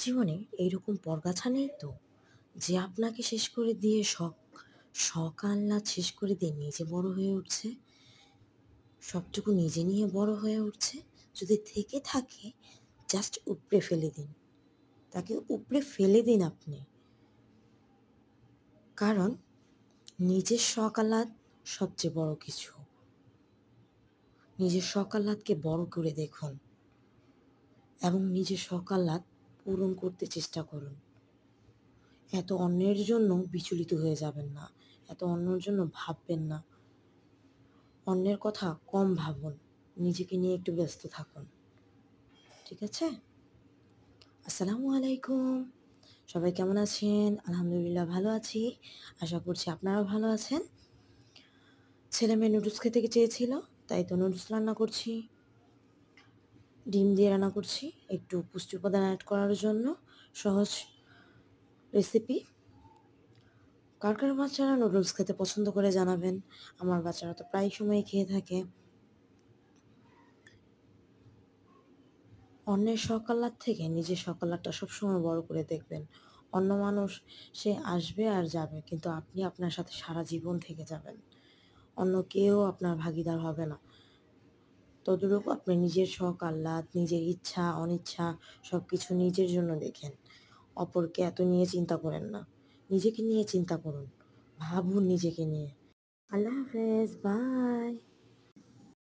জীবনে এইরকম পরগাছা নেই তো যে আপনাকে শেষ করে দিয়ে শখ আহ্লাদ শেষ করে দিয়ে নিজে বড় হয়ে উঠছে, সবটুকু নিজে নিয়ে বড় হয়ে উঠছে। যদি থেকে থাকে জাস্ট উপড়ে ফেলে দিন, তাকে উপড়ে ফেলে দিন আপনি। কারণ নিজের শখ আহ্লাদ সবচেয়ে বড় কিছু। নিজের শখ আহ্লাদকে বড় করে দেখুন এবং নিজের শখ আহ্লাদ পূরণ করতে চেষ্টা করুন। এত অন্যের জন্য বিচলিত হয়ে যাবেন না, এত অন্যের জন্য ভাববেন না। অন্যের কথা কম ভাবুন, নিজেকে নিয়ে একটু ব্যস্ত থাকুন। ঠিক আছে? আসসালামু আলাইকুম। সবাই কেমন আছেন? আলহামদুলিল্লাহ ভালো আছি। আশা করছি আপনারাও ভালো আছেন। ছেলে মেয়ে নুডলস খেতে চেয়েছিল, তাই তো নুডলস রান্না করছি। ডিম দিয়ে রান্না করছি, একটু পুষ্টি উপাদান অ্যাড করার জন্য। সহজ রেসিপি। কার কার বাচ্চারা নুডলস খেতে পছন্দ করে জানাবেন। আমার বাচ্চারা তো প্রায় সময় খেয়ে থাকে। অন্যের সকালাত থেকে নিজের সকালাতটা সবসময় বড় করে দেখবেন। অন্য মানুষ সে আসবে আর যাবে, কিন্তু আপনি আপনার সাথে সারা জীবন থেকে যাবেন। অন্য কেউ আপনার ভাগিদার হবে না। তদরূপ আপনি নিজের শখ আহ্লাদ, নিজের ইচ্ছা অনিচ্ছা সব কিছু নিজের জন্য দেখেন। অপরকে এত নিয়ে চিন্তা করেন না, নিজেকে নিয়ে চিন্তা করুন, ভাবুন নিজেকে নিয়ে। আল্লাহ হাফেজ, বাই।